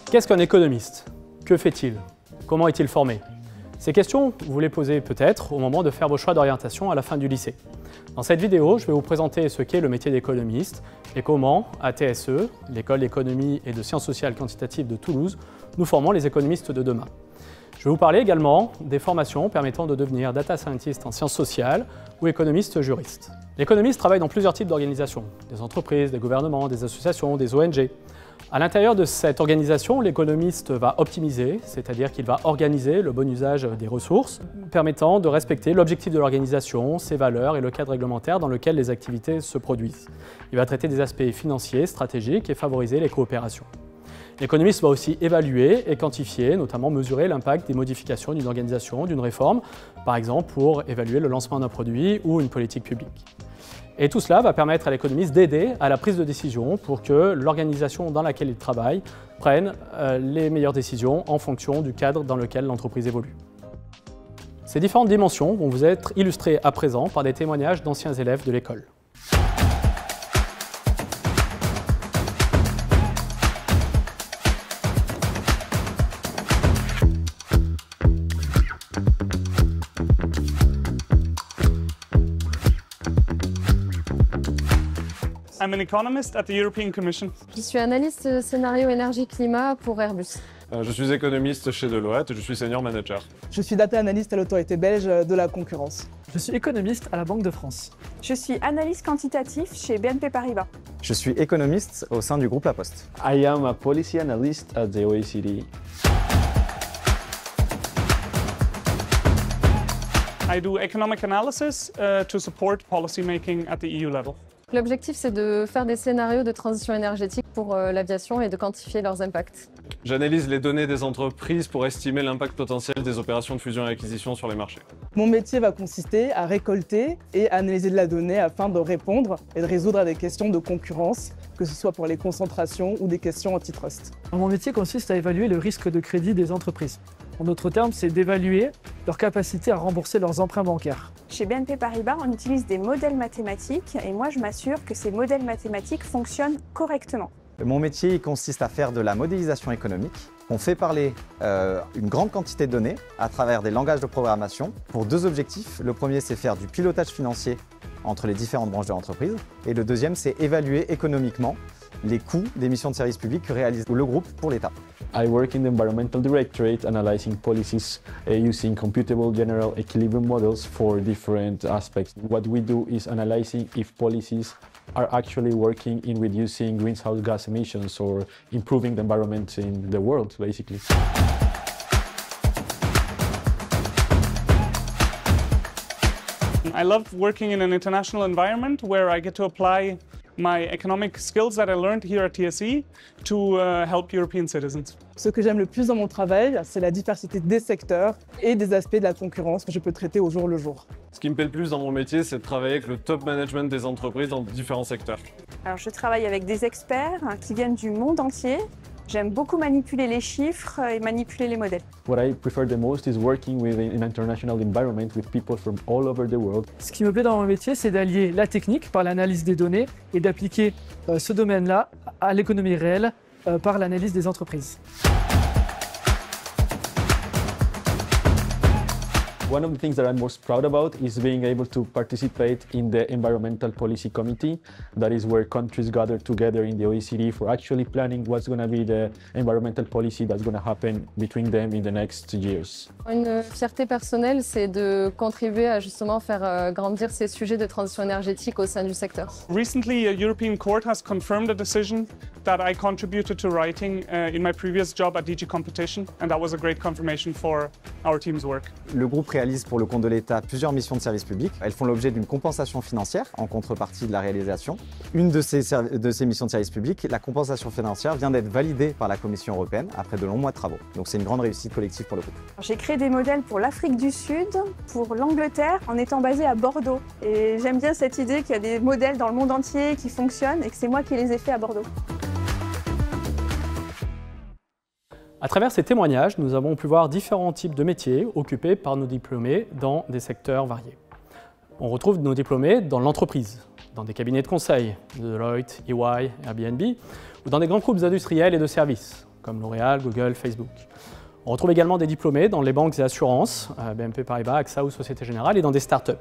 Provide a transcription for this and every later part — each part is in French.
Qu'est-ce qu'un économiste? Que fait-il? Comment est-il formé? Ces questions, vous les posez peut-être au moment de faire vos choix d'orientation à la fin du lycée. Dans cette vidéo, je vais vous présenter ce qu'est le métier d'économiste et comment, à TSE, l'école d'économie et de sciences sociales quantitatives de Toulouse, nous formons les économistes de demain. Je vais vous parler également des formations permettant de devenir data scientist en sciences sociales ou économiste juriste. L'économiste travaille dans plusieurs types d'organisations, des entreprises, des gouvernements, des associations, des ONG. À l'intérieur de cette organisation, l'économiste va optimiser, c'est-à-dire qu'il va organiser le bon usage des ressources, permettant de respecter l'objectif de l'organisation, ses valeurs et le cadre réglementaire dans lequel les activités se produisent. Il va traiter des aspects financiers, stratégiques et favoriser les coopérations. L'économiste va aussi évaluer et quantifier, notamment mesurer l'impact des modifications d'une organisation, d'une réforme, par exemple pour évaluer le lancement d'un produit ou une politique publique. Et tout cela va permettre à l'économiste d'aider à la prise de décision pour que l'organisation dans laquelle il travaille prenne les meilleures décisions en fonction du cadre dans lequel l'entreprise évolue. Ces différentes dimensions vont vous être illustrées à présent par des témoignages d'anciens élèves de l'école. I'm an economist at the European Commission. Je suis analyste scénario énergie-climat pour Airbus. Je suis économiste chez Deloitte et je suis senior manager. Je suis data analyst à l'autorité belge de la concurrence. Je suis économiste à la Banque de France. Je suis analyste quantitatif chez BNP Paribas. Je suis économiste au sein du groupe La Poste. I am a policy analyst at the OECD. I do economic analysis to support policy making at the EU level. L'objectif, c'est de faire des scénarios de transition énergétique pour l'aviation et de quantifier leurs impacts. J'analyse les données des entreprises pour estimer l'impact potentiel des opérations de fusion et acquisition sur les marchés. Mon métier va consister à récolter et analyser de la donnée afin de répondre et de résoudre à des questions de concurrence, que ce soit pour les concentrations ou des questions antitrust. Mon métier consiste à évaluer le risque de crédit des entreprises. En d'autres termes, c'est d'évaluer leur capacité à rembourser leurs emprunts bancaires. Chez BNP Paribas, on utilise des modèles mathématiques et moi je m'assure que ces modèles mathématiques fonctionnent correctement. Mon métier il consiste à faire de la modélisation économique. On fait parler une grande quantité de données à travers des langages de programmation pour deux objectifs. Le premier, c'est faire du pilotage financier entre les différentes branches de l'entreprise. Et le deuxième, c'est évaluer économiquement les coûts des missions de service public que réalise le groupe pour l'État. I work in the Environmental Directorate analyzing policies using computable general equilibrium models for different aspects. What we do is analyzing if policies are actually working in reducing greenhouse gas emissions or improving the environment in the world, basically. I love working in an international environment where I get to apply my economic skills that I learned here at TSE to help European citizens. Ce que j'aime le plus dans mon travail, c'est la diversité des secteurs et des aspects de la concurrence que je peux traiter au jour le jour. Ce qui me plaît le plus dans mon métier, c'est de travailler avec le top management des entreprises dans différents secteurs. Alors je travaille avec des experts qui viennent du monde entier. J'aime beaucoup manipuler les chiffres et manipuler les modèles. What I prefer the most is working in an international environment with people from all over the world. Ce qui me plaît dans mon métier, c'est d'allier la technique par l'analyse des données et d'appliquer ce domaine-là à l'économie réelle par l'analyse des entreprises. One of the things that I'm most proud about is being able to participate in the Environmental Policy Committee. That is where countries gather together in the OECD for actually planning what's going to be the environmental policy that's going to happen between them in the next years. Une fierté personnelle, c'est de contribuer à justement faire grandir ces sujets de transition énergétique au sein du secteur. Recently, a European court has confirmed a decision that I contributed to writing in my previous job at DG Competition, and that was a great confirmation for our team's work. Le groupe réalise pour le compte de l'État plusieurs missions de service public. Elles font l'objet d'une compensation financière en contrepartie de la réalisation. Une de ces missions de service public, la compensation financière, vient d'être validée par la Commission européenne après de longs mois de travaux. Donc c'est une grande réussite collective pour le groupe. J'ai créé des modèles pour l'Afrique du Sud, pour l'Angleterre, en étant basée à Bordeaux. Et j'aime bien cette idée qu'il y a des modèles dans le monde entier qui fonctionnent et que c'est moi qui les ai faits à Bordeaux. À travers ces témoignages, nous avons pu voir différents types de métiers occupés par nos diplômés dans des secteurs variés. On retrouve nos diplômés dans l'entreprise, dans des cabinets de conseil, Deloitte, EY, Airbnb, ou dans des grands groupes industriels et de services, comme L'Oréal, Google, Facebook. On retrouve également des diplômés dans les banques et assurances, BNP Paribas, AXA ou Société Générale, et dans des startups.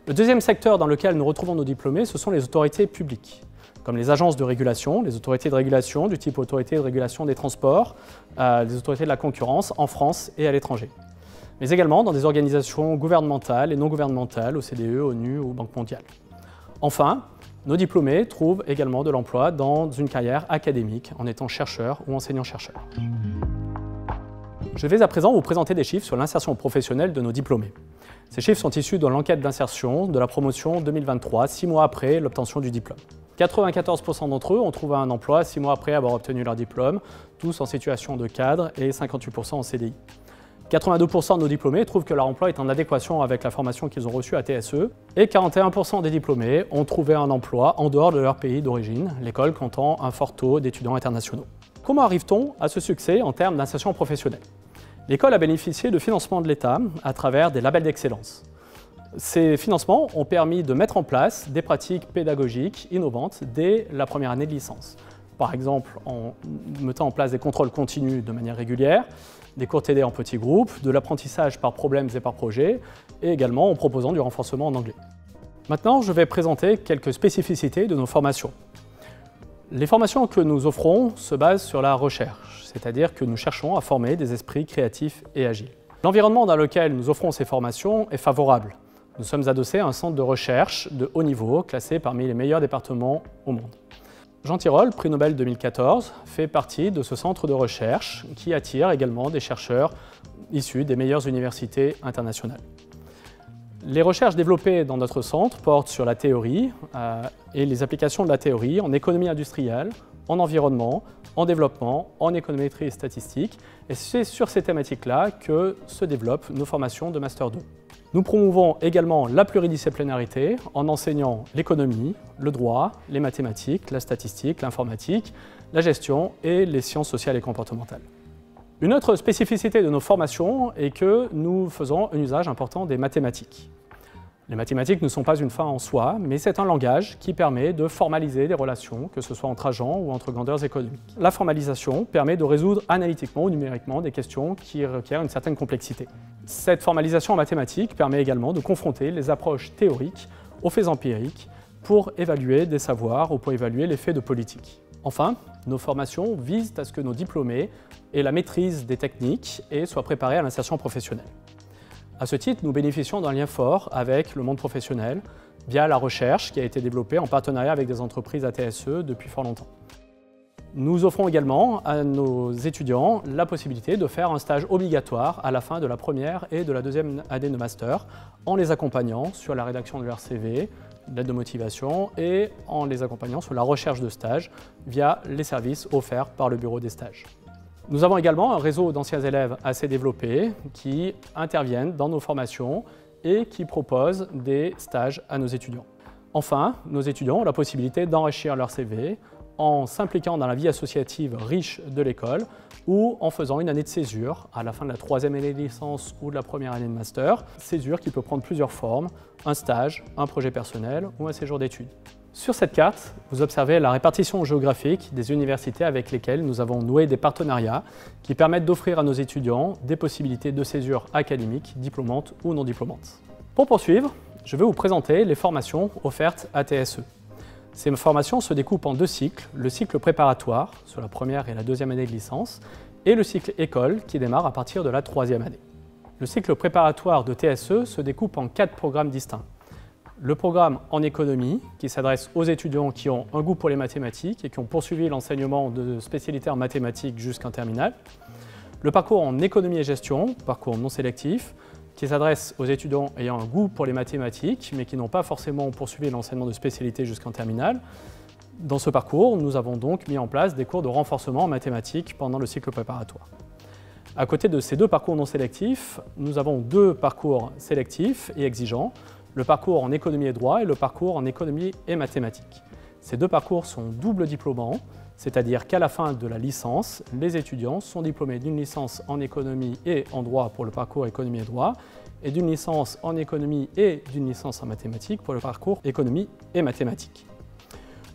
Le deuxième secteur dans lequel nous retrouvons nos diplômés, ce sont les autorités publiques, comme les agences de régulation, les autorités de régulation du type autorité de régulation des transports, les autorités de la concurrence en France et à l'étranger. Mais également dans des organisations gouvernementales et non gouvernementales, OCDE, ONU ou Banque mondiale. Enfin, nos diplômés trouvent également de l'emploi dans une carrière académique en étant chercheur ou enseignant-chercheur. Je vais à présent vous présenter des chiffres sur l'insertion professionnelle de nos diplômés. Ces chiffres sont issus de l'enquête d'insertion de la promotion 2023, 6 mois après l'obtention du diplôme. 94% d'entre eux ont trouvé un emploi 6 mois après avoir obtenu leur diplôme, tous en situation de cadre et 58% en CDI. 82% de nos diplômés trouvent que leur emploi est en adéquation avec la formation qu'ils ont reçue à TSE et 41% des diplômés ont trouvé un emploi en dehors de leur pays d'origine, l'école comptant un fort taux d'étudiants internationaux. Comment arrive-t-on à ce succès en termes d'insertion professionnelle? L'école a bénéficié de financements de l'État à travers des labels d'excellence. Ces financements ont permis de mettre en place des pratiques pédagogiques innovantes dès la première année de licence. Par exemple, en mettant en place des contrôles continus de manière régulière, des cours TD en petits groupes, de l'apprentissage par problèmes et par projets, et également en proposant du renforcement en anglais. Maintenant, je vais présenter quelques spécificités de nos formations. Les formations que nous offrons se basent sur la recherche, c'est-à-dire que nous cherchons à former des esprits créatifs et agiles. L'environnement dans lequel nous offrons ces formations est favorable. Nous sommes adossés à un centre de recherche de haut niveau, classé parmi les meilleurs départements au monde. Jean Tirole, prix Nobel 2014, fait partie de ce centre de recherche qui attire également des chercheurs issus des meilleures universités internationales. Les recherches développées dans notre centre portent sur la théorie et les applications de la théorie en économie industrielle, en environnement, en développement, en économétrie et statistique. Et c'est sur ces thématiques-là que se développent nos formations de Master 2. Nous promouvons également la pluridisciplinarité en enseignant l'économie, le droit, les mathématiques, la statistique, l'informatique, la gestion et les sciences sociales et comportementales. Une autre spécificité de nos formations est que nous faisons un usage important des mathématiques. Les mathématiques ne sont pas une fin en soi, mais c'est un langage qui permet de formaliser des relations, que ce soit entre agents ou entre grandeurs économiques. La formalisation permet de résoudre analytiquement ou numériquement des questions qui requièrent une certaine complexité. Cette formalisation en mathématiques permet également de confronter les approches théoriques aux faits empiriques pour évaluer des savoirs ou pour évaluer l'effet de politique. Enfin, nos formations visent à ce que nos diplômés aient la maîtrise des techniques et soient préparés à l'insertion professionnelle. À ce titre, nous bénéficions d'un lien fort avec le monde professionnel via la recherche qui a été développée en partenariat avec des entreprises ATSE depuis fort longtemps. Nous offrons également à nos étudiants la possibilité de faire un stage obligatoire à la fin de la première et de la deuxième année de master en les accompagnant sur la rédaction de leur CV, l'aide de motivation et en les accompagnant sur la recherche de stage via les services offerts par le bureau des stages. Nous avons également un réseau d'anciens élèves assez développé qui interviennent dans nos formations et qui proposent des stages à nos étudiants. Enfin, nos étudiants ont la possibilité d'enrichir leur CV en s'impliquant dans la vie associative riche de l'école ou en faisant une année de césure à la fin de la troisième année de licence ou de la première année de master. Césure qui peut prendre plusieurs formes, un stage, un projet personnel ou un séjour d'études. Sur cette carte, vous observez la répartition géographique des universités avec lesquelles nous avons noué des partenariats qui permettent d'offrir à nos étudiants des possibilités de césure académique, diplômante ou non diplômante. Pour poursuivre, je vais vous présenter les formations offertes à TSE. Ces formations se découpent en deux cycles, le cycle préparatoire sur la première et la deuxième année de licence et le cycle école qui démarre à partir de la troisième année. Le cycle préparatoire de TSE se découpe en 4 programmes distincts. Le programme en économie, qui s'adresse aux étudiants qui ont un goût pour les mathématiques et qui ont poursuivi l'enseignement de spécialités en mathématiques jusqu'en terminale. Le parcours en économie et gestion, parcours non sélectif, qui s'adresse aux étudiants ayant un goût pour les mathématiques, mais qui n'ont pas forcément poursuivi l'enseignement de spécialité jusqu'en terminale. Dans ce parcours, nous avons donc mis en place des cours de renforcement en mathématiques pendant le cycle préparatoire. À côté de ces deux parcours non sélectifs, nous avons 2 parcours sélectifs et exigeants, le parcours en économie et droit et le parcours en économie et mathématiques. Ces 2 parcours sont double diplômants, c'est-à-dire qu'à la fin de la licence, les étudiants sont diplômés d'une licence en économie et en droit pour le parcours économie et droit, et d'une licence en économie et d'une licence en mathématiques pour le parcours économie et mathématiques.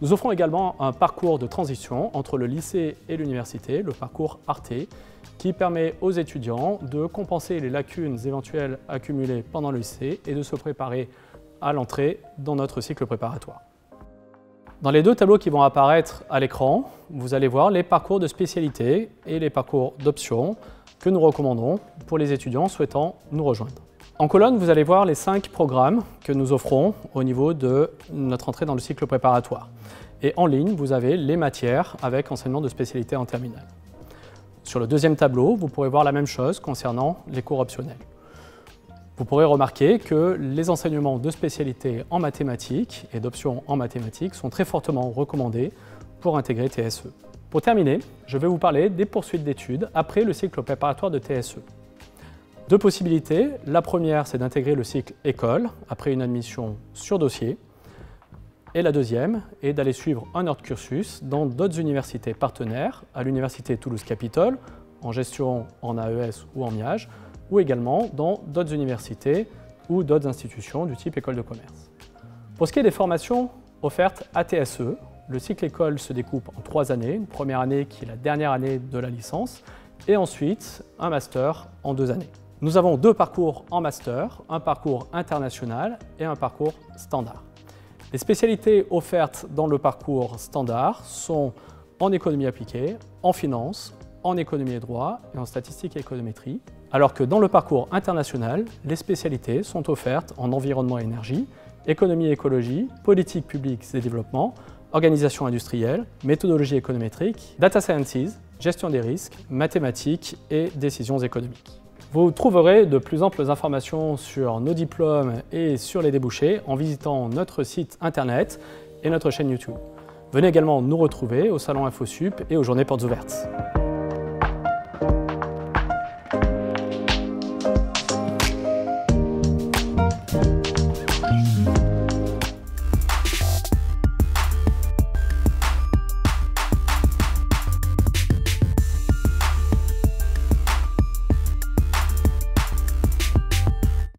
Nous offrons également un parcours de transition entre le lycée et l'université, le parcours Arte, qui permet aux étudiants de compenser les lacunes éventuelles accumulées pendant le lycée et de se préparer à l'entrée dans notre cycle préparatoire. Dans les deux tableaux qui vont apparaître à l'écran, vous allez voir les parcours de spécialité et les parcours d'options que nous recommandons pour les étudiants souhaitant nous rejoindre. En colonne, vous allez voir les 5 programmes que nous offrons au niveau de notre entrée dans le cycle préparatoire. Et en ligne, vous avez les matières avec enseignement de spécialité en terminale. Sur le deuxième tableau, vous pourrez voir la même chose concernant les cours optionnels. Vous pourrez remarquer que les enseignements de spécialité en mathématiques et d'options en mathématiques sont très fortement recommandés pour intégrer TSE. Pour terminer, je vais vous parler des poursuites d'études après le cycle préparatoire de TSE. Deux possibilités. La première, c'est d'intégrer le cycle école après une admission sur dossier. Et la deuxième est d'aller suivre un autre cursus dans d'autres universités partenaires, à l'université Toulouse-Capitole, en gestion en AES ou en MIAGE, ou également dans d'autres universités ou d'autres institutions du type école de commerce. Pour ce qui est des formations offertes à TSE, le cycle école se découpe en 3 années, une première année qui est la dernière année de la licence, et ensuite un master en 2 années. Nous avons 2 parcours en master, un parcours international et un parcours standard. Les spécialités offertes dans le parcours standard sont en économie appliquée, en finance, en économie et droit et en statistique et économétrie, alors que dans le parcours international, les spécialités sont offertes en environnement et énergie, économie et écologie, politique publique et développement, organisation industrielle, méthodologie économétrique, data sciences, gestion des risques, mathématiques et décisions économiques. Vous trouverez de plus amples informations sur nos diplômes et sur les débouchés en visitant notre site internet et notre chaîne YouTube. Venez également nous retrouver au Salon InfoSup et aux Journées Portes Ouvertes.